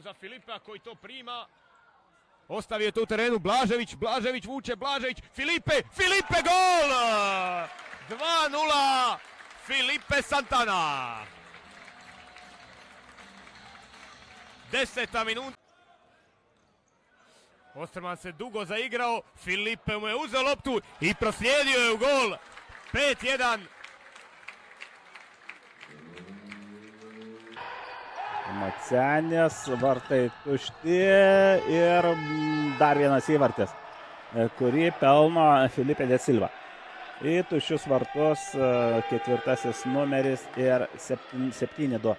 za Filipa koji to prima. Ostavio to u terenu Blažević, Blažević vuče, Blažević, Filipe gol! 2:0 Filipe Santana. 10. minuta. Osterman se dugo zaigrao, Filipe mu je uzeo loptu i proslijedio je u gol. 5:1. Macenis, vartai tušti ir dar vienas įvartis, kurį pelno Filipe de Silva. Į tuščius vartus ketvirtasis numeris ir 7-2.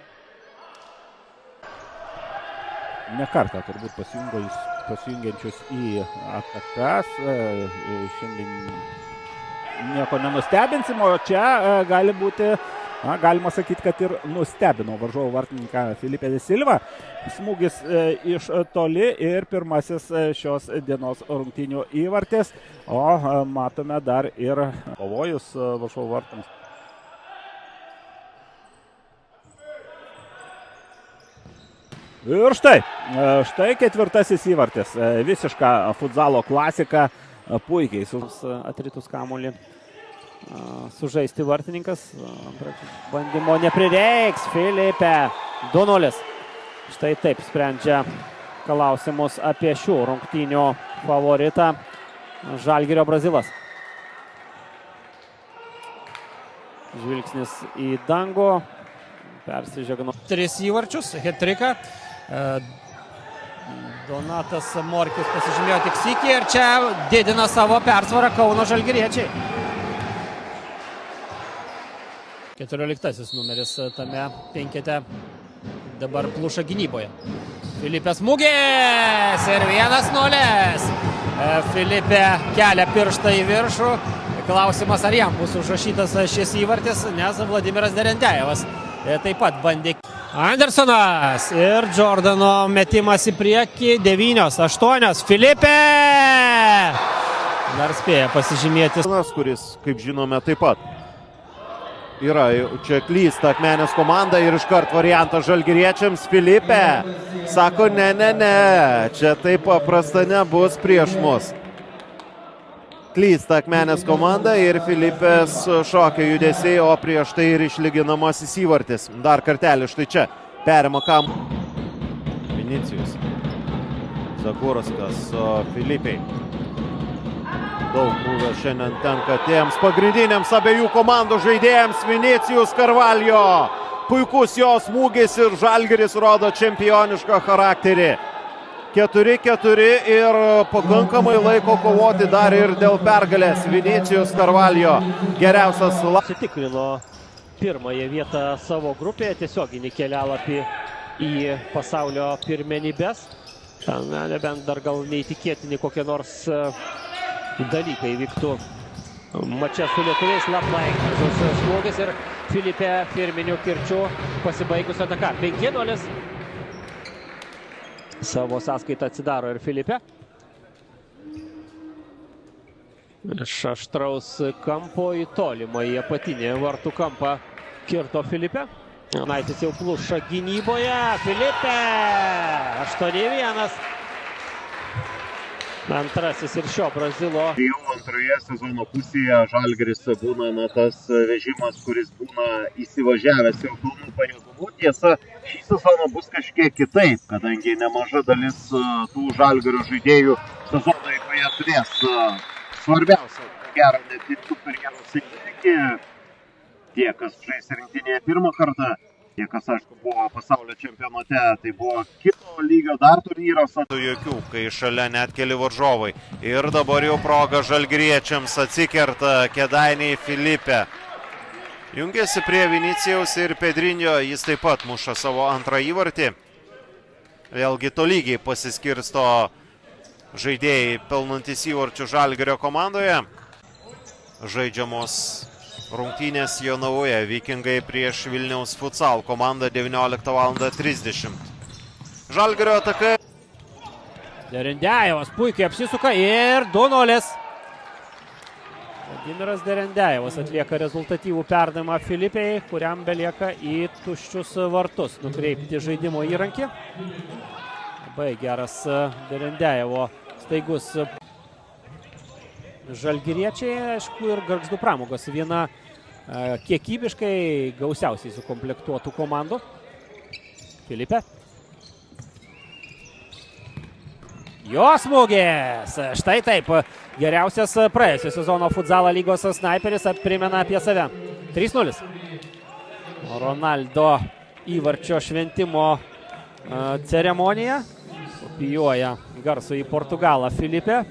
Ne kartą turbūt pasijungiančius į atakas. Šiandien nieko nenustebinsim, o čia gali būti, galima sakyti, kad ir nustebino varžovų vartininką Filipe de Silva. Smūgis iš toli ir pirmasis šios dienos rungtynių įvartis, o matome dar ir pavojus varžovų vartams. Ir štai ketvirtasis įvartis. Visiška futzalo klasika, puikiai atritus kamuolį sužaisti vartininkas. Bandymo neprireiks, Filipe 2:0. Štai taip sprendžia klausimus apie šių rungtynių favoritą Žalgirio Brazilas. Žvilgsnis į dangų. Persižegno. 3 įvarčius, hat-triką. Donatas Morkius pasižymėjo tik sykį ir čia didina savo persvarą Kauno žalgiriečiai. 14 numeris tame penkete dabar pluša gynyboje. Filipe smūgis ir 1:0. Filipe kelia pirštą į viršų. Klausimas, ar jam bus užrašytas šis įvartis, nes Vladimiras Derendejevas taip pat bandė. Andersonas ir Jordano metimas į priekį. 9-8. Filipe dar spėja pasižymėti. Kuris, kaip žinome, taip pat yra čia klysta Akmenės komanda ir iškart variantas žalgiriečiams. Filipe sako, ne, čia taip paprasta nebus prieš mus. Klysta Akmenės komanda ir Filipės šokio judesiai, o prieš tai ir išlyginamasis įvartis. Dar kartelį štai čia perima Vinicijus. Zakurskas Filipei. Daug krūvio šiandien tenka tiems pagrindiniams abiejų komandų žaidėjams. Vinicijus Carvalho. Puikus jo smūgis ir Žalgiris rodo čempionišką charakterį. 4-4 ir pakankamai laiko kovoti dar ir dėl pergalės. Vinicijus Carvalho geriausias. Pasitikrino pirmąją vietą savo grupėje, tiesioginį kelialapį į pasaulio pirmenybes. Nebent dar gal neįtikėtini kokie nors dalykai vyktų mače su lietuviais. Labai gražus smūgis ir Filipe firminių kirčių pasibaigus ataka. 5:0. Savo sąskaitą atsidaro ir Filipe. Iš aštraus kampo į tolimą į apatinį vartų kampą kirto Filipe. Jonaitis jau pluša gynyboje. Filipe 8:1. Antrasis ir šio Brazilo. Jau antroje sezono pusėje Žalgiris būna tas vežimas, kuris būna įsivažiavęs jau pilnų pajėgumų. Tiesa, šį sezoną bus kažkiek kitaip, kadangi nemaža dalis tų Žalgirio žaidėjų sezono eigoje turės svarbiausia gerą netirtų karjeros įvykį. Tie, kas žais rinktinėje pirmą kartą, tie, kas, aišku, buvo pasaulio čempionate, tai buvo kito lygio dar turnyros. Jokių, kai šalia net keli varžovai. Ir dabar jau proga žalgiriečiams atsikerta Kėdainiai Filipe. Jungiasi prie Vinicijaus ir Pedrinho, jis taip pat muša savo antrą įvartį. Vėlgi tolygiai pasiskirsto žaidėjai pelnantis įvarčių Žalgirio komandoje. Žaidžiamos rungtynės Jonavoje, Vikingai prieš Vilniaus futsal komandą 19:30. Žalgirio ataka. Derendejevas puikiai apsisuka ir 2:0. Vladimiras Derendejevas atlieka rezultatyvų perdavimą Filipei, kuriam belieka į tuščius vartus nukreipti žaidimo įrankį. Labai geras Berendejevo staigus. Žalgiriečiai, aišku, ir Gargždų Pramogos viena kiekybiškai gausiausiai sukomplektuotų komandų. Filipė. Jo smūgis. Štai taip. Geriausias praėjusio sezono futzalo lygos snaiperis primena apie save. 3-0. Ronaldo įvarčio šventimo ceremonija. Kopijuoja garsų į Portugalą Filipė.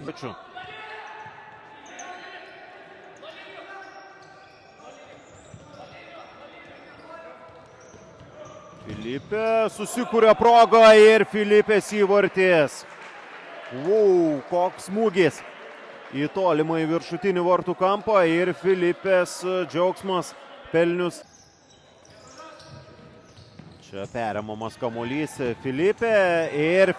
Filipė susikūrė progą ir Filipės įvartis. Koks smūgis į tolimą į viršutinį vartų kampą ir Filipės džiaugsmas pelnius. Čia perimamas kamuolys Filipė ir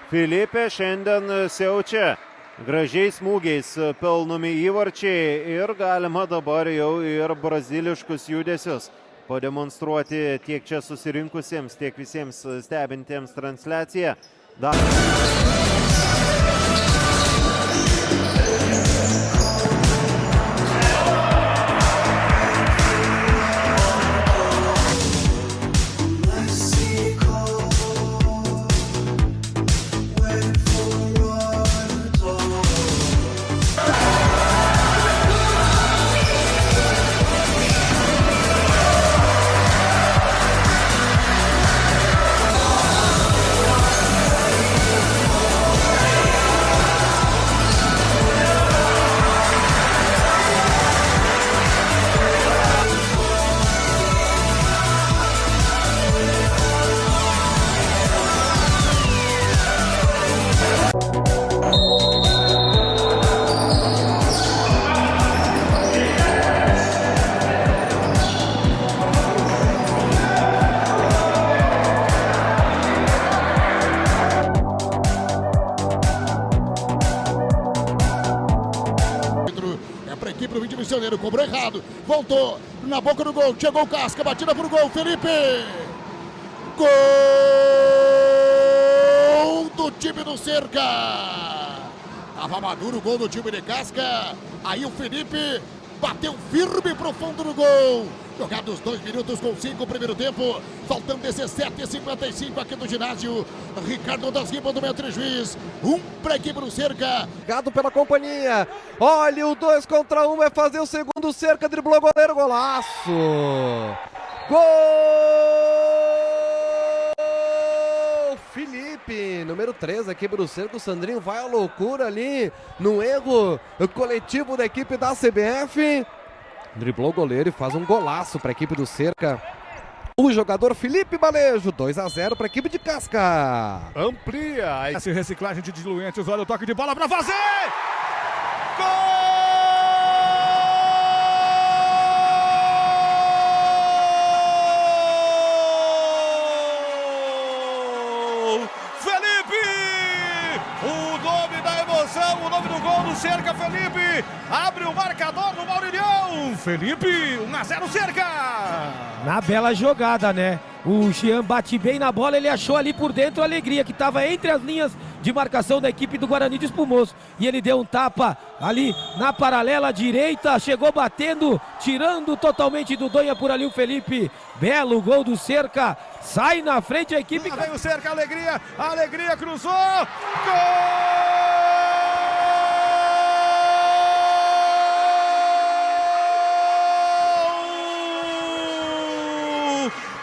Filipė šiandien siaučia. Gražiais smūgiais pelnomi įvarčiai ir galima dabar jau ir braziliškus judesius pademonstruoti tiek čia susirinkusiems, tiek visiems stebintiems transliaciją. Para o Rio de Missioneiro, cobrou errado, voltou na boca do gol, chegou o Casca, batida para o gol, Felipe! Gol do time do Cerca! Tava maduro o gol do time de Casca, aí o Felipe bateu firme pro fundo do gol. Jogados 2 minutos com 5 primeiro tempo, faltando 17h55 aqui no ginásio. Ricardo das Rimas do Mestre Juiz, para a equipe do Cerca. Obrigado pela companhia. Olha, o 2 contra 1 vai fazer o segundo. Cerca, driblou o goleiro, golaço. Gol! Felipe, número 3, a equipe do Cerca. O Sandrinho vai à loucura ali no erro coletivo da equipe da CBF. Driblou o goleiro e faz um golaço para a equipe do Cerca. O jogador Felipe Balejo, 2-0 para a equipe de Casca. Amplia essa reciclagem de diluentes. Olha o toque de bola para fazer! Gol! Felipe! O nome da emoção, o nome do gol do Cerca, Felipe! Abre o marcador no Maurilhão! Felipe, 1-0 Cerca! Na bela jogada, né? O Jean bate bem na bola, ele achou ali por dentro a Alegria, que estava entre as linhas de marcação da equipe do Guarani de Espumoso. E ele deu um tapa ali na paralela direita, chegou batendo, tirando totalmente do Donha por ali o Felipe. Belo gol do Cerca, sai na frente a equipe. Lá vem o Cerca, a Alegria cruzou! Gol!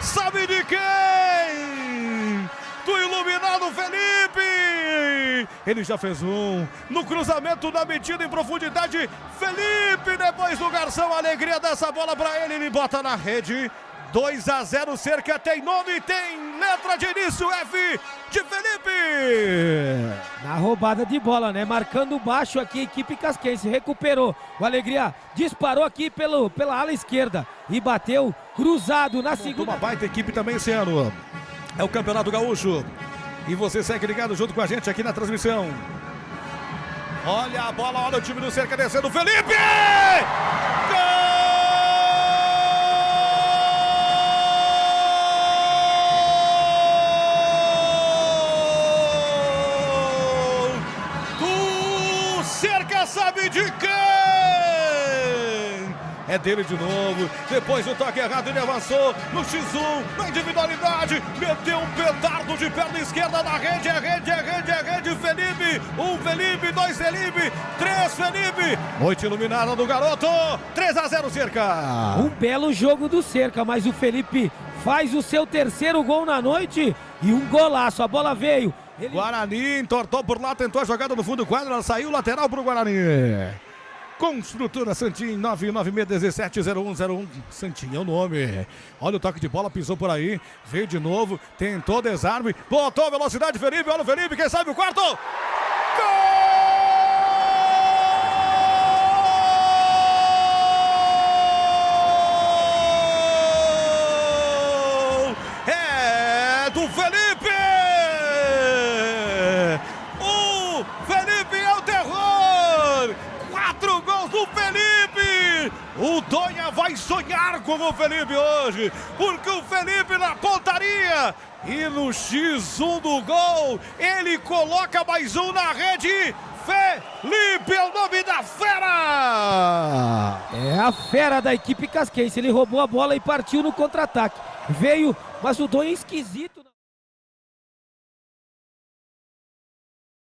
Sabe de quem? Do iluminado Felipe! Ele já fez um. No cruzamento da metida em profundidade, Felipe, depois do garçom, a alegria dessa bola para ele, ele bota na rede. 2-0 Cerca, tem nome, tem letra de início, F de Felipe! Na roubada de bola, né? Marcando baixo aqui a equipe casquense, recuperou. O Alegria disparou aqui pela ala esquerda e bateu cruzado na segunda. Uma baita equipe também esse ano. É o Campeonato Gaúcho. E você segue ligado junto com a gente aqui na transmissão. Olha a bola, olha o time do Cerca descendo, Felipe! Gol! sabe de quem? É dele de novo. Depois do toque errado, ele avançou no X1, na individualidade. Meteu um petardo de perna esquerda na rede. É rede, é rede, é rede. Felipe. 1 Felipe, 2 Felipe, 3 Felipe. Noite iluminada do garoto. 3-0 Cerca. Um belo jogo do Cerca, mas o Felipe faz o seu terceiro gol na noite e um golaço. A bola veio. Guarani entortou por lá, tentou a jogada no fundo do quadro. Ela saiu lateral para o Guarani. Construtora Santinho, 996170101. Santinho é o nome. Olha o toque de bola, pisou por aí. Veio de novo, tentou desarme. Botou velocidade, Felipe. Olha o Felipe, quem sabe o quarto. Gol! É do Felipe! O Felipe é o terror! 4 gols do Felipe! O Donha vai sonhar com o Felipe hoje, porque o Felipe na pontaria e no X1 do gol, ele coloca mais um na rede. Felipe é o nome da fera! É a fera da equipe casquense. Ele roubou a bola e partiu no contra-ataque. Veio, mas o Donha é esquisito.